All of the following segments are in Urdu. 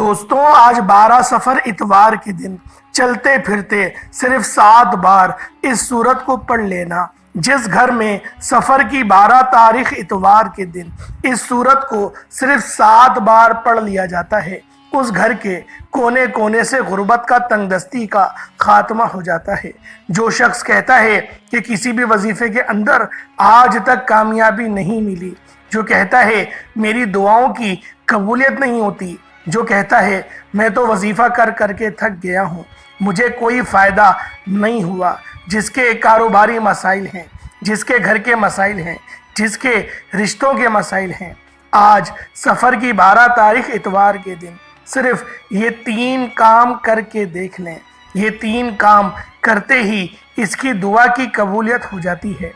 دوستوں آج 12 سفر اتوار کے دن چلتے پھرتے صرف 7 بار اس سورت کو پڑھ لینا۔ جس گھر میں سفر کی 12 تاریخ اتوار کے دن اس سورت کو صرف 7 بار پڑھ لیا جاتا ہے، اس گھر کے کونے کونے سے غربت کا تنگ دستی کا خاتمہ ہو جاتا ہے۔ جو شخص کہتا ہے کہ کسی بھی وظیفے کے اندر آج تک کامیابی نہیں ملی، جو کہتا ہے میری دعاؤں کی قبولیت نہیں ہوتی، جو کہتا ہے میں تو وظیفہ کر کر کے تھک گیا ہوں، مجھے کوئی فائدہ نہیں ہوا، جس کے کاروباری مسائل ہیں، جس کے گھر کے مسائل ہیں، جس کے رشتوں کے مسائل ہیں، آج سفر کی 12 تاریخ اتوار کے دن صرف یہ 3 کام کر کے دیکھ لیں۔ یہ 3 کام کرتے ہی اس کی دعا کی قبولیت ہو جاتی ہے۔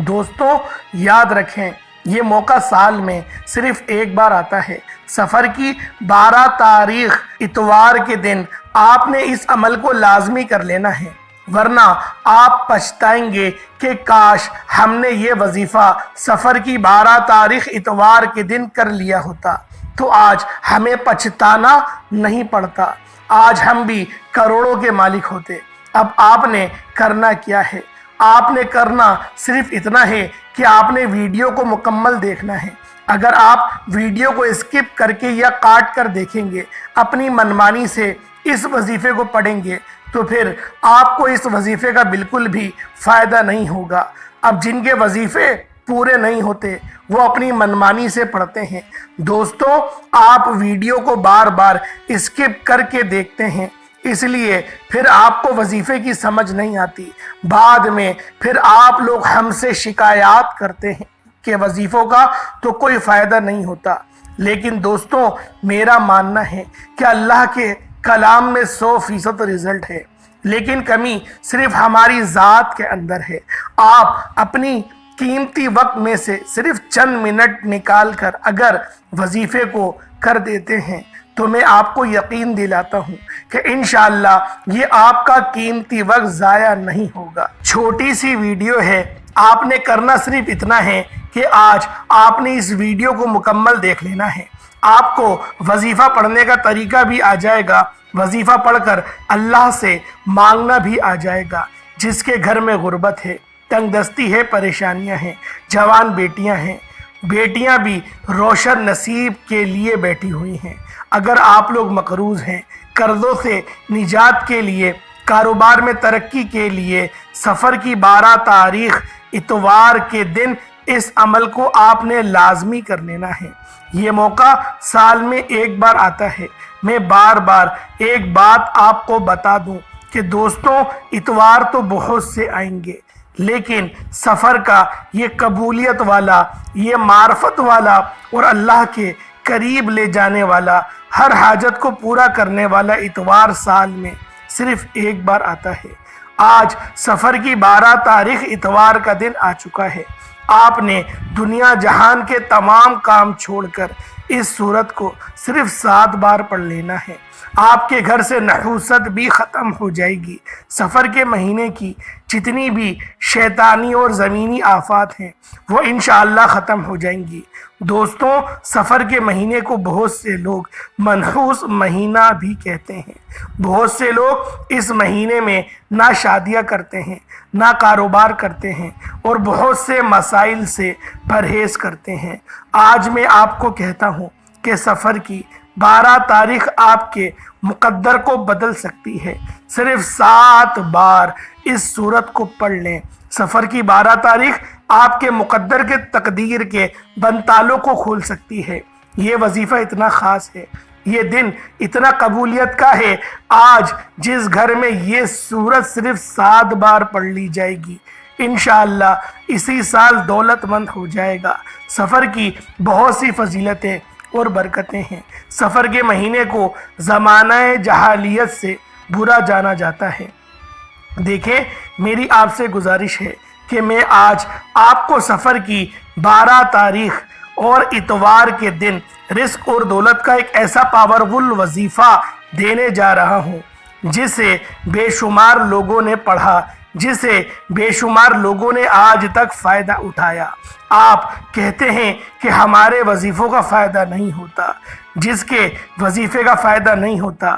دوستوں یاد رکھیں، یہ موقع سال میں صرف ایک بار آتا ہے۔ سفر کی 12 تاریخ اتوار کے دن آپ نے اس عمل کو لازمی کر لینا ہے، ورنہ آپ پچھتائیں گے کہ کاش ہم نے یہ وظیفہ سفر کی 12 تاریخ اتوار کے دن کر لیا ہوتا تو آج ہمیں پچھتانا نہیں پڑتا، آج ہم بھی کروڑوں کے مالک ہوتے۔ اب آپ نے کرنا کیا ہے؟ آپ نے کرنا صرف اتنا ہے کہ آپ نے ویڈیو کو مکمل دیکھنا ہے۔ اگر آپ ویڈیو کو اسکپ کر کے یا کاٹ کر دیکھیں گے، اپنی منمانی سے اس وظیفے کو پڑھیں گے، تو پھر آپ کو اس وظیفے کا بالکل بھی فائدہ نہیں ہوگا۔ اب جن کے وظیفے پورے نہیں ہوتے وہ اپنی منمانی سے پڑھتے ہیں۔ دوستوں آپ ویڈیو کو بار بار اسکپ کر کے دیکھتے ہیں، اس لیے پھر آپ کو وظیفے کی سمجھ نہیں آتی۔ بعد میں پھر آپ لوگ ہم سے شکایات کرتے ہیں کہ وظیفوں کا تو کوئی فائدہ نہیں ہوتا۔ لیکن دوستوں میرا ماننا ہے کہ اللہ کے کلام میں 100% رزلٹ ہے، لیکن کمی صرف ہماری ذات کے اندر ہے۔ آپ اپنی قیمتی وقت میں سے صرف چند منٹ نکال کر اگر وظیفے کو کر دیتے ہیں تو میں آپ کو یقین دلاتا ہوں کہ انشاءاللہ یہ آپ کا قیمتی وقت ضائع نہیں ہوگا۔ چھوٹی سی ویڈیو ہے، آپ نے کرنا صرف اتنا ہے کہ آج آپ نے اس ویڈیو کو مکمل دیکھ لینا ہے۔ آپ کو وظیفہ پڑھنے کا طریقہ بھی آ جائے گا، وظیفہ پڑھ کر اللہ سے مانگنا بھی آ جائے گا۔ جس کے گھر میں غربت ہے، تنگ دستی ہے، پریشانیاں ہیں، جوان بیٹیاں ہیں، بیٹیاں بھی روشن نصیب کے لیے بیٹھی ہوئی ہیں۔ اگر آپ لوگ مقروض ہیں، قرضوں سے نجات کے لیے، کاروبار میں ترقی کے لیے، سفر کی 12 تاریخ اتوار کے دن اس عمل کو آپ نے لازمی کر لینا ہے۔ یہ موقع سال میں ایک بار آتا ہے۔ میں بار بار ایک بات آپ کو بتا دوں کہ دوستوں اتوار تو بہت سے آئیں گے، لیکن سفر کا یہ قبولیت والا، یہ معرفت والا اور اللہ کے قریب لے جانے والا، ہر حاجت کو پورا کرنے والا اتوار سال میں صرف ایک بار آتا ہے۔ آج سفر کی 12 تاریخ اتوار کا دن آ چکا ہے۔ آپ نے دنیا جہان کے تمام کام چھوڑ کر اس سورت کو صرف 7 بار پڑھ لینا ہے۔ آپ کے گھر سے نحوست بھی ختم ہو جائے گی۔ سفر کے مہینے کی جتنی بھی شیطانی اور زمینی آفات ہیں وہ انشاءاللہ ختم ہو جائیں گی۔ دوستوں سفر کے مہینے کو بہت سے لوگ منحوس مہینہ بھی کہتے ہیں۔ بہت سے لوگ اس مہینے میں نہ شادیاں کرتے ہیں، نہ کاروبار کرتے ہیں اور بہت سے مسائل سے پرہیز کرتے ہیں۔ آج میں آپ کو کہتا ہوں کہ سفر کی 12 تاریخ آپ کے مقدر کو بدل سکتی ہے۔ صرف 7 بار اس سورت کو پڑھ لیں۔ سفر کی 12 تاریخ آپ کے مقدر کے تقدیر کے بند تالوں کو کھول سکتی ہے۔ یہ وظیفہ اتنا خاص ہے، یہ دن اتنا قبولیت کا ہے۔ آج جس گھر میں یہ سورت صرف 7 بار پڑھ لی جائے گی، انشاءاللہ اسی سال دولت مند ہو جائے گا۔ سفر کی بہت سی فضیلتیں اور برکتیں ہیں۔ سفر کے مہینے کو زمانہ جاہلیت سے برا جانا جاتا ہے۔ دیکھیں میری آپ سے گزارش ہے کہ میں آج آپ کو سفر کی 12 تاریخ اور اتوار کے دن رزق اور دولت کا ایک ایسا پاورفل وظیفہ دینے جا رہا ہوں جسے بے شمار لوگوں نے پڑھا، جسے بے شمار لوگوں نے آج تک فائدہ اٹھایا۔ آپ کہتے ہیں کہ ہمارے وظیفوں کا فائدہ نہیں ہوتا۔ جس کے وظیفے کا فائدہ نہیں ہوتا،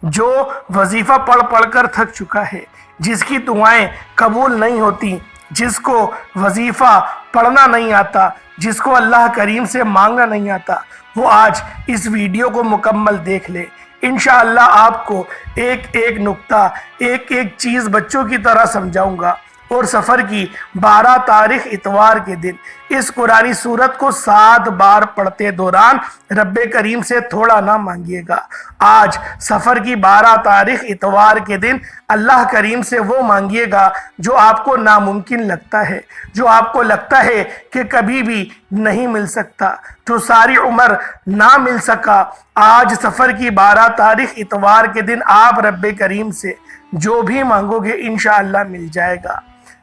جو وظیفہ پڑھ پڑھ کر تھک چکا ہے، جس کی دعائیں قبول نہیں ہوتی، جس کو وظیفہ پڑھنا نہیں آتا، جس کو اللہ کریم سے مانگنا نہیں آتا، وہ آج اس ویڈیو کو مکمل دیکھ لے۔ انشاءاللہ آپ کو ایک ایک نقطہ، ایک ایک چیز بچوں کی طرح سمجھاؤں گا، اور سفر کی 12 تاریخ اتوار کے دن اس قرآنی سورت کو 7 بار پڑھتے دوران رب کریم سے تھوڑا نہ مانگیے گا۔ آج سفر کی 12 تاریخ اتوار کے دن اللہ کریم سے وہ مانگیے گا جو آپ کو ناممکن لگتا ہے، جو آپ کو لگتا ہے کہ کبھی بھی نہیں مل سکتا، جو ساری عمر نہ مل سکا۔ آج سفر کی 12 تاریخ اتوار کے دن آپ رب کریم سے جو بھی مانگو گے انشاءاللہ مل جائے گا۔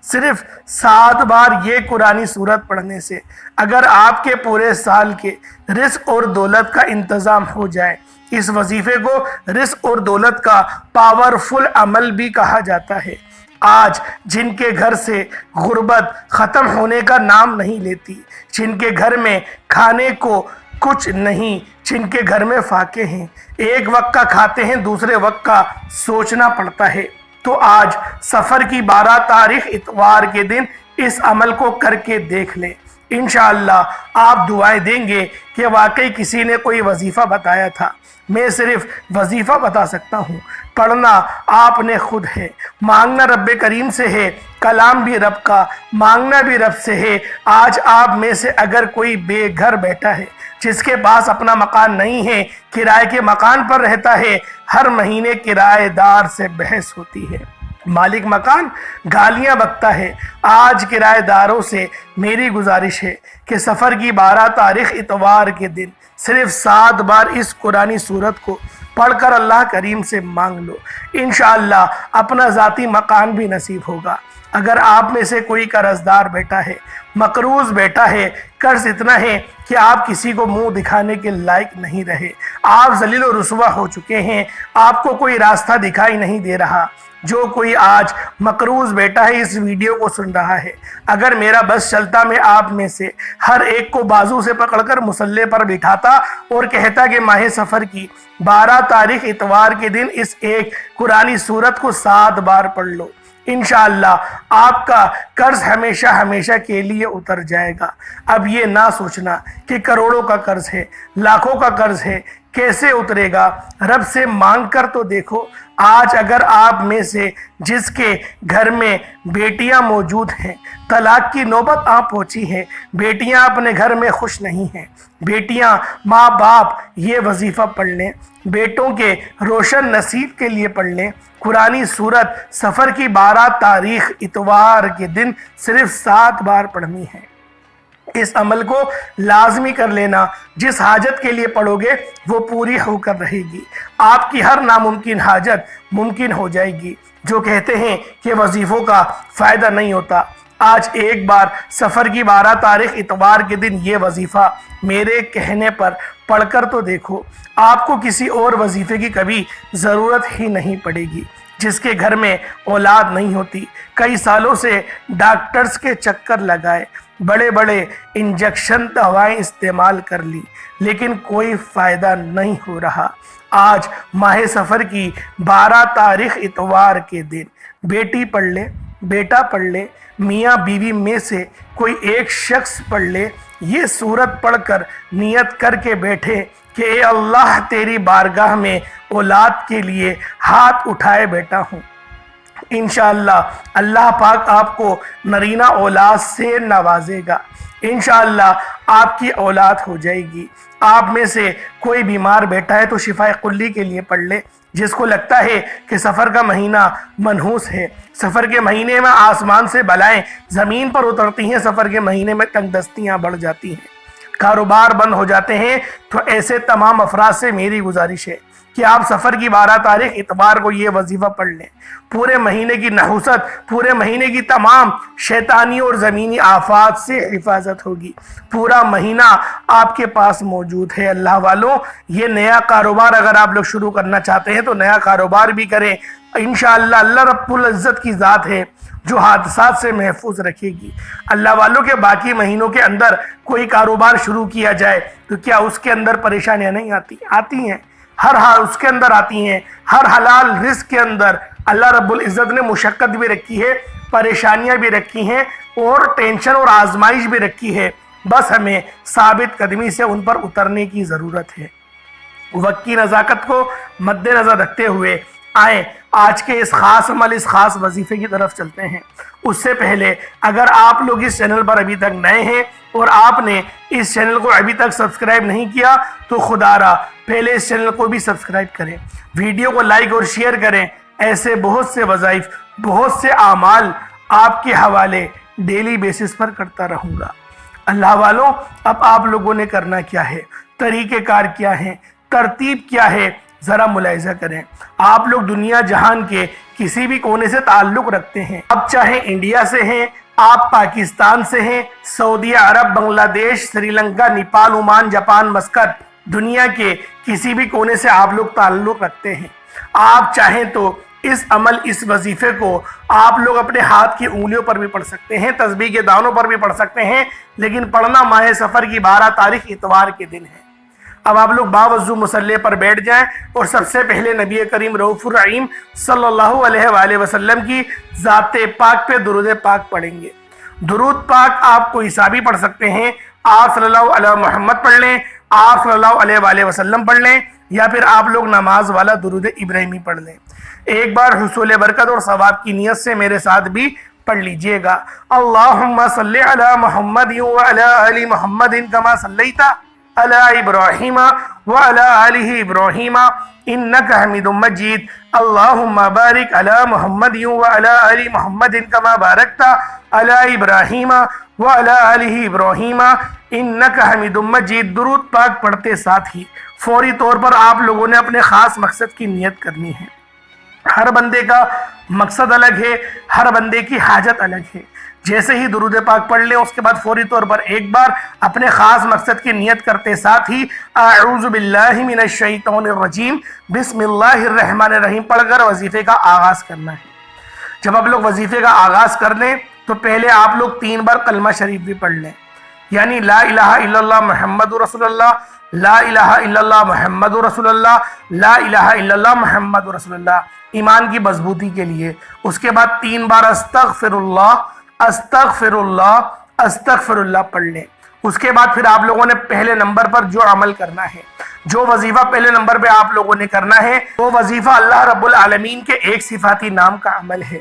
صرف 7 بار یہ قرآنی سورت پڑھنے سے اگر آپ کے پورے سال کے رزق اور دولت کا انتظام ہو جائے، اس وظیفے کو رزق اور دولت کا پاورفل عمل بھی کہا جاتا ہے۔ آج جن کے گھر سے غربت ختم ہونے کا نام نہیں لیتی، جن کے گھر میں کھانے کو کچھ نہیں، جن کے گھر میں فاقے ہیں، ایک وقت کا کھاتے ہیں دوسرے وقت کا سوچنا پڑتا ہے، تو آج سفر کی 12 تاریخ اتوار کے دن اس عمل کو کر کے دیکھ لیں۔ انشاءاللہ آپ دعائیں دیں گے کہ واقعی کسی نے کوئی وظیفہ بتایا تھا، میں صرف وظیفہ بتا سکتا ہوں، پڑھنا آپ نے خود ہے، مانگنا رب کریم سے ہے، کلام بھی رب کا، مانگنا بھی رب سے ہے۔ آج آپ میں سے اگر کوئی بے گھر بیٹھا ہے، جس کے پاس اپنا مکان نہیں ہے، کرائے کے مکان پر رہتا ہے، ہر مہینے کرائے دار سے بحث ہوتی ہے، مالک مکان گالیاں بکتا ہے، آج کرائے داروں سے میری گزارش ہے کہ سفر کی 12 تاریخ اتوار کے دن صرف 7 بار اس قرآنی سورت کو پڑھ کر اللہ کریم سے مانگ لو، انشاءاللہ اپنا ذاتی مکان بھی نصیب ہوگا۔ اگر آپ میں سے کوئی قرضدار بیٹا ہے، مقروض بیٹا ہے، قرض اتنا ہے کہ آپ کسی کو منہ دکھانے کے لائق نہیں رہے، آپ ذلیل و رسوا ہو چکے ہیں، آپ کو کوئی راستہ دکھائی نہیں دے رہا، جو کوئی آج مقروض بیٹا ہے اس ویڈیو کو سن رہا ہے، اگر میرا بس چلتا میں آپ میں سے ہر ایک کو بازو سے پکڑ کر مصلے پر بٹھاتا اور کہتا کہ ماہ سفر کی 12 تاریخ اتوار کے دن اس ایک قرآنی سورت کو 7 بار پڑھ لو، انشاءاللہ آپ کا قرض ہمیشہ ہمیشہ کے لیے اتر جائے گا۔ اب یہ نہ سوچنا کہ کروڑوں کا قرض ہے، لاکھوں کا قرض ہے، کیسے اترے گا، رب سے مانگ کر تو دیکھو۔ آج اگر آپ میں سے جس کے گھر میں بیٹیاں موجود ہیں، طلاق کی نوبت پہنچی ہے، بیٹیاں اپنے گھر میں خوش نہیں ہیں، بیٹیاں ماں باپ یہ وظیفہ پڑھ لیں، بیٹوں کے روشن نصیب کے لیے پڑھ لیں، قرآنی سورت سفر کی 12 تاریخ اتوار کے دن صرف 7 بار پڑھنی ہے۔ اس عمل کو لازمی کر لینا، جس حاجت کے لیے پڑھو گے وہ پوری ہو کر رہے گی، آپ کی ہر ناممکن حاجت ممکن ہو جائے گی۔ جو کہتے ہیں کہ وظیفوں کا فائدہ نہیں ہوتا، آج ایک بار سفر کی 12 تاریخ اتوار کے دن یہ وظیفہ میرے کہنے پر پڑھ کر تو دیکھو، آپ کو کسی اور وظیفے کی کبھی ضرورت ہی نہیں پڑے گی۔ جس کے گھر میں اولاد نہیں ہوتی، کئی سالوں سے ڈاکٹرز کے چکر لگائے، بڑے بڑے انجیکشن دوائیں استعمال کر لی، لیکن کوئی فائدہ نہیں ہو رہا، آج ماہ سفر کی 12 تاریخ اتوار کے دن بیٹی پڑھ لے، بیٹا پڑھ لے، میاں بیوی میں سے کوئی ایک شخص پڑھ لے، یہ سورت پڑھ کر نیت کر کے بیٹھے کہ اے اللہ تیری بارگاہ میں اولاد کے لیے ہاتھ اٹھائے بیٹا ہوں، انشاءاللہ اللہ پاک آپ کو نرینہ اولاد سے نوازے گا، انشاءاللہ آپ کی اولاد ہو جائے گی۔ آپ میں سے کوئی بیمار بیٹا ہے تو شفائے کلی کے لیے پڑھ لے، جس کو لگتا ہے کہ سفر کا مہینہ منحوس ہے، سفر کے مہینے میں آسمان سے بلائیں زمین پر اترتی ہیں، سفر کے مہینے میں تنگ دستیاں بڑھ جاتی ہیں، کاروبار بند ہو جاتے ہیں، تو ایسے تمام افراد سے میری گزارش ہے کہ آپ سفر کی 12 تاریخ اتوار کو یہ وظیفہ پڑھ لیں، پورے مہینے کی نحوست، پورے مہینے کی تمام شیطانی اور زمینی آفات سے حفاظت ہوگی، پورا مہینہ آپ کے پاس موجود ہے۔ اللہ والوں، یہ نیا کاروبار اگر آپ لوگ شروع کرنا چاہتے ہیں تو نیا کاروبار بھی کریں، انشاءاللہ اللہ رب العزت کی ذات ہے جو حادثات سے محفوظ رکھے گی۔ اللہ والوں کے باقی مہینوں کے اندر کوئی کاروبار شروع کیا جائے تو کیا اس کے اندر پریشانیاں نہیں آتی ہیں؟ ہر حال اس کے اندر آتی ہیں۔ ہر حلال رزق کے اندر اللہ رب العزت نے مشقت بھی رکھی ہے، پریشانیاں بھی رکھی ہیں، اور ٹینشن اور آزمائش بھی رکھی ہے۔ بس ہمیں ثابت قدمی سے ان پر اترنے کی ضرورت ہے۔ وقت کی نزاکت کو مد نظر رکھتے ہوئے آئیں آج کے اس خاص عمل، اس خاص وظیفے کی طرف چلتے ہیں۔ اس سے پہلے اگر آپ لوگ اس چینل پر ابھی تک نئے ہیں اور آپ نے اس چینل کو ابھی تک سبسکرائب نہیں کیا تو خدا را پہلے اس چینل کو بھی سبسکرائب کریں، ویڈیو کو لائک اور شیئر کریں۔ ایسے بہت سے وظائف، بہت سے اعمال آپ کے حوالے ڈیلی بیسس پر کرتا رہوں گا۔ اللہ والوں، اب آپ لوگوں نے کرنا کیا ہے، طریقہ کار کیا ہے، ترتیب کیا ہے، ذرا ملاحظہ کریں۔ آپ لوگ دنیا جہان کے کسی بھی کونے سے تعلق رکھتے ہیں، اب چاہے انڈیا سے ہیں، آپ پاکستان سے ہیں، سعودی Arab, Bangladesh, Sri Lanka, Nepal, Oman, Japan, Muscat, دنیا کے کسی بھی کونے سے آپ لوگ تعلق رکھتے ہیں۔ آپ چاہیں تو اس عمل، اس وظیفے کو آپ لوگ اپنے ہاتھ کی انگلیوں پر بھی پڑھ سکتے ہیں، تسبیح کے دانوں پر بھی پڑھ سکتے ہیں، لیکن پڑھنا ماہ سفر کی 12 تاریخ اتوار کے دن ہے۔ اب آپ لوگ باوضو مصلی پر بیٹھ جائیں اور سب سے پہلے نبی کریم رؤوف الرحیم صلی اللہ علیہ وآلہ وسلم کی ذات پاک پہ درود پاک پڑھیں گے۔ درود پاک آپ کو حسابی پڑھ سکتے ہیں، آپ صلی اللہ علیہ محمد پڑھ لیں، آپ صلی اللہ علیہ وآلہ وسلم پڑھ لیں، یا پھر آپ لوگ نماز والا درود ابراہیمی پڑھ لیں۔ ایک بار حصول برکت اور ثواب کی نیت سے میرے ساتھ بھی پڑھ لیجئے گا۔ اللہم صلی علی محمد وعلی آل محمد کما صلیت علی ابراہیم وعلی آل ابراہیم انکا حمید مجید۔ اللہم بارک علی محمد وعلی آل محمد کما بارکت علی ابراہیم وعلی آل ابراہیم انکا حمید مجید۔ درود پاک پڑھتے ساتھ ہی فوری طور پر آپ لوگوں نے اپنے خاص مقصد کی نیت کرنی ہے۔ ہر بندے کا مقصد الگ ہے، ہر بندے کی حاجت الگ ہے۔ جیسے ہی درود پاک پڑھ لیں اس کے بعد فوری طور پر ایک بار اپنے خاص مقصد کی نیت کرتے ساتھ ہی اعوذ باللہ من الشیطان الرجیم بسم اللہ الرحمن الرحیم پڑھ کر وظیفے کا آغاز کرنا ہے۔ جب آپ لوگ وظیفے کا آغاز کر لیں تو پہلے آپ لوگ 3 بار کلمہ شریف بھی پڑھ لیں، یعنی لا الہ الا اللہ محمد رسول اللہ، لا الہ الا اللہ محمد رسول اللہ، لا الہ الا اللہ محمد رسول اللہ، ایمان کی مضبوطی کے لیے۔ اس کے بعد 3 بار استغفر اللہ، استغفر اللہ، استغفر اللہ پڑھ لیں۔ اس کے بعد پھر آپ لوگوں نے پہلے نمبر پر جو عمل کرنا ہے، جو وظیفہ پہلے نمبر پہ آپ لوگوں نے کرنا ہے، وہ وظیفہ اللہ رب العالمین کے ایک صفاتی نام کا عمل ہے،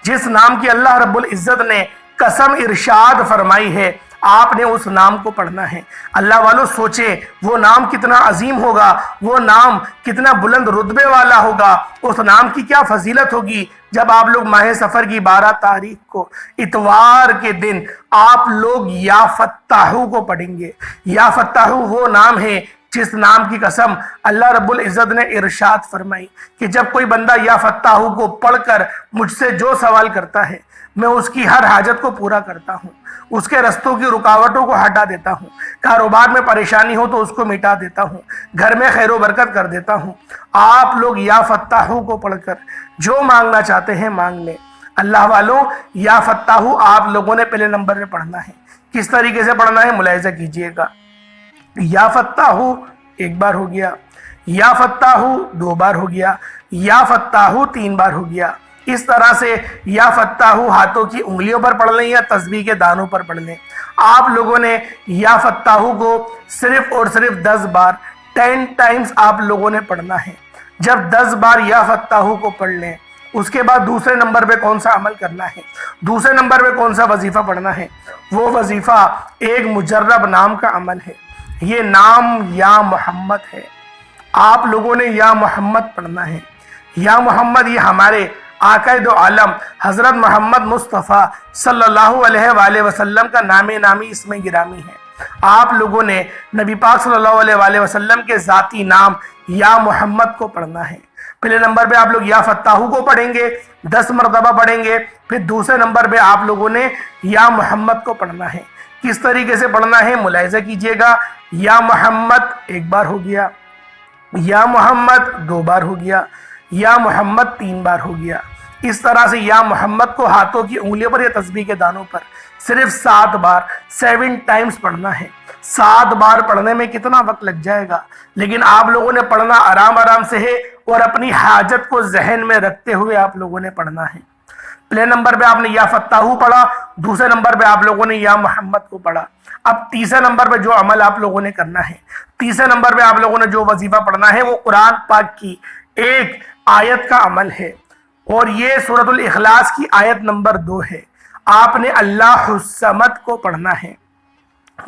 جس نام کی اللہ رب العزت نے قسم ارشاد فرمائی ہے، آپ نے اس نام کو پڑھنا ہے۔ اللہ والوں سوچیں وہ نام کتنا عظیم ہوگا، وہ نام کتنا بلند رتبے والا ہوگا، اس نام کی کیا فضیلت ہوگی جب آپ لوگ ماہ سفر کی 12 تاریخ کو اتوار کے دن آپ لوگ یا فتاحو کو پڑھیں گے۔ یا فتاحو وہ نام ہے جس نام کی قسم اللہ رب العزت نے ارشاد فرمائی کہ جب کوئی بندہ یا فتاحو کو پڑھ کر مجھ سے جو سوال کرتا ہے میں اس کی ہر حاجت کو پورا کرتا ہوں، اس کے رستوں کی رکاوٹوں کو ہٹا دیتا ہوں، کاروبار میں پریشانی ہو تو اس کو مٹا دیتا ہوں، گھر میں خیر و برکت کر دیتا ہوں۔ آپ لوگ یا فتاحو کو پڑھ کر جو مانگنا چاہتے ہیں مانگ لیں۔ اللہ والوں یا فتاحو آپ لوگوں نے پہلے نمبر پہ پڑھنا ہے۔ کس طریقے سے پڑھنا ہے ملاحظہ کیجئے گا۔ یا فتاحو 1 بار ہو گیا، یا فتاحو 2 بار ہو گیا، یا فتاحو 3 بار ہو گیا۔ اس طرح سے یا فتاحو ہاتھوں کی انگلیوں پر پڑھ لیں یا تسبیح کے دانوں پر پڑھ لیں۔ آپ لوگوں نے یا فتاحو کو صرف اور صرف 10 بار 10 ٹائمز آپ لوگوں نے پڑھنا ہے۔ جب 10 بار یا فتاحو کو پڑھ لیں اس کے بعد دوسرے نمبر پہ کون سا عمل کرنا ہے، دوسرے نمبر پہ کون سا وظیفہ پڑھنا ہے، وہ وظیفہ ایک مجرب نام کا عمل ہے۔ یہ نام یا محمد ہے۔ آپ لوگوں نے یا محمد پڑھنا ہے۔ یا محمد یہ ہمارے آقا دو عالم حضرت محمد مصطفیٰ صلی اللہ علیہ وآلہ وسلم کا نام نامی اسم گرامی ہے۔ آپ لوگوں نے نبی پاک صلی اللہ علیہ وآلہ وسلم کے ذاتی نام یا محمد کو پڑھنا ہے۔ پہلے نمبر پہ آپ لوگ یا فتاحو کو پڑھیں گے، 10 مرتبہ پڑھیں گے، پھر دوسرے نمبر پہ آپ لوگوں نے یا محمد کو پڑھنا ہے۔ کس طریقے سے پڑھنا ہے ملاحظہ کیجئے گا۔ یا محمد 1 بار ہو گیا، یا محمد 2 بار ہو گیا، یا محمد 3 بار ہو گیا۔ اس طرح سے یا محمد کو ہاتھوں کی انگلیوں پر یا تسبیح کے دانوں پر صرف 7 بار 7 ٹائمز پڑھنا ہے۔ 7 بار پڑھنے میں کتنا وقت لگ جائے گا، لیکن آپ لوگوں نے پڑھنا آرام آرام سے ہے اور اپنی حاجت کو ذہن میں رکھتے ہوئے آپ لوگوں نے پڑھنا ہے۔ پہلے نمبر پہ آپ نے یا فتاحو پڑھا، دوسرے نمبر پہ آپ لوگوں نے یا محمد کو پڑھا۔ اب تیسرے نمبر پہ جو عمل آپ لوگوں نے کرنا ہے، تیسرے نمبر پہ آپ لوگوں نے جو وظیفہ پڑھنا ہے وہ قرآن پاک کی ایک آیت کا عمل ہے، اور یہ سورۃ الاخلاص کی آیت نمبر 2 ہے۔ آپ نے اللہ الصمد کو پڑھنا ہے۔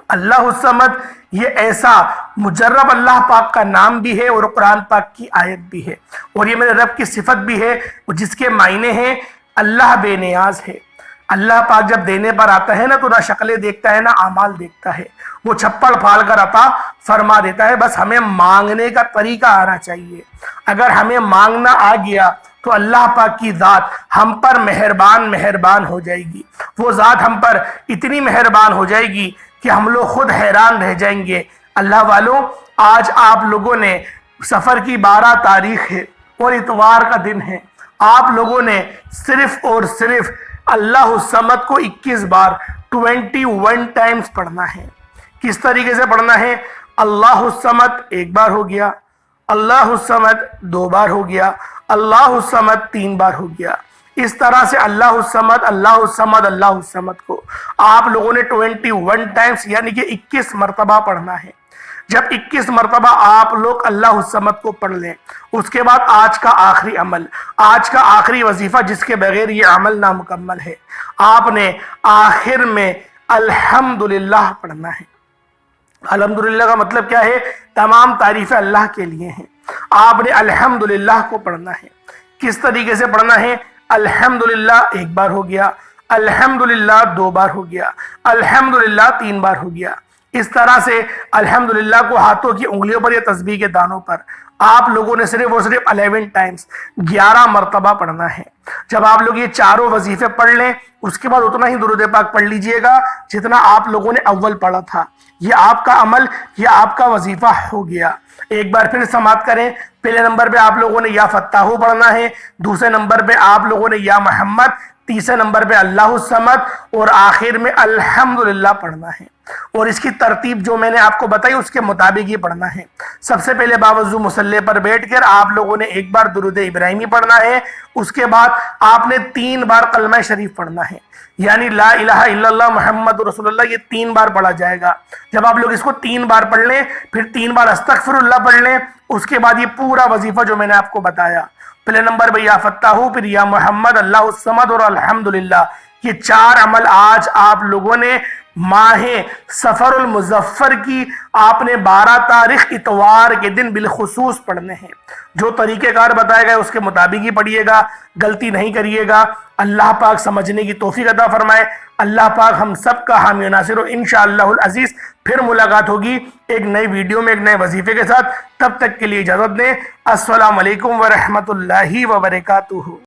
اللہ الصمد یہ ایسا مجرب اللہ پاک کا نام بھی ہے اور قرآن پاک کی آیت بھی ہے، اور یہ میرے رب کی صفت بھی ہے جس کے معنی ہیں اللہ بے نیاز ہے۔ اللہ پاک جب دینے پر آتا ہے نا تو نہ شکلیں دیکھتا ہے نہ اعمال دیکھتا ہے، وہ چھپڑ پھاڑ کر عطا فرما دیتا ہے، بس ہمیں مانگنے کا طریقہ آنا چاہیے۔ اگر ہمیں مانگنا آ گیا تو اللہ پاک کی ذات ہم پر مہربان ہو جائے گی۔ وہ ذات ہم پر اتنی مہربان ہو جائے گی کہ ہم لوگ خود حیران رہ جائیں گے۔ اللہ والوں، آج آپ لوگوں نے سفر کی 12 تاریخ ہے اور اتوار کا دن ہے، آپ لوگوں نے صرف اور صرف اللہ الصمد کو 21 بار 21 ٹائمز پڑھنا ہے۔ کس طریقے سے پڑھنا ہے؟ اللہ الصمد 1 بار ہو گیا، اللہ الصمد 2 بار ہو گیا، اللہ الصمد 3 بار ہو گیا۔ اس طرح سے اللہ الصمد اللہ الصمد اللہ الصمد کو آپ لوگوں نے 21 ٹائمز یعنی کہ 21 مرتبہ پڑھنا ہے۔ جب 21 مرتبہ آپ لوگ اللہ الصمد کو پڑھ لیں، اس کے بعد آج کا آخری عمل، آج کا آخری وظیفہ جس کے بغیر یہ عمل نامکمل ہے، آپ نے آخر میں الحمدللہ پڑھنا ہے۔ الحمدللہ کا مطلب کیا ہے؟ تمام تعریفیں اللہ کے لیے ہیں۔ آپ نے الحمدللہ کو پڑھنا ہے۔ کس طریقے سے پڑھنا ہے؟ الحمدللہ 1 بار ہو گیا، الحمدللہ 2 بار ہو گیا، الحمدللہ 3 بار ہو گیا۔ اس طرح سے الحمدللہ کو ہاتھوں کی انگلیوں پر یا تسبیح کے دانوں پر آپ لوگوں نے صرف اور صرف 11 ٹائمز 11 مرتبہ پڑھنا ہے۔ جب آپ لوگ یہ چاروں وظیفے پڑھ لیں، اس کے بعد اتنا ہی درود پاک پڑھ لیجئے گا جتنا آپ لوگوں نے اول پڑھا تھا۔ یہ آپ کا عمل، یہ آپ کا وظیفہ ہو گیا۔ ایک بار پھر سماعت کریں۔ پہلے نمبر پہ آپ لوگوں نے یا فتاحو پڑھنا ہے، دوسرے نمبر پہ آپ لوگوں نے یا محمد، تیسرے نمبر پہ اللہ الصمد، اور آخر میں الحمدللہ پڑھنا ہے۔ اور اس کی ترتیب جو میں نے آپ کو بتائی اس کے مطابق ہی پڑھنا ہے۔ سب سے پہلے باوضو مصلی پر بیٹھ کر آپ لوگوں نے 1 بار درود ابراہیمی پڑھنا ہے، اس کے بعد آپ نے 3 بار کلمہ شریف پڑھنا ہے، یعنی لا الہ الا اللہ محمد رسول اللہ، یہ 3 بار پڑھا جائے گا۔ جب آپ لوگ اس کو 3 بار پڑھ لیں، پھر 3 بار استغفر اللہ پڑھ لیں، اس کے بعد یہ پورا وظیفہ جو میں نے آپ کو بتایا، پہلے نمبر پہ یا فتاحو، پھر یا محمد، اللہ الصمد اور الحمدللہ، یہ 4 عمل آج آپ لوگوں نے ماہ سفر المظفر کی آپ نے 12 تاریخ اتوار کے دن بالخصوص پڑھنے ہیں۔ جو طریقہ کار بتایا گیا اس کے مطابق ہی پڑھیے گا، غلطی نہیں کریے گا۔ اللہ پاک سمجھنے کی توفیق عطا فرمائے۔ اللہ پاک ہم سب کا حامی و ناصر ہو۔ انشاءاللہ العزیز پھر ملاقات ہوگی ایک نئی ویڈیو میں ایک نئے وظیفے کے ساتھ۔ تب تک کے لیے اجازت دیں۔ السلام علیکم ورحمۃ اللہ وبرکاتہ۔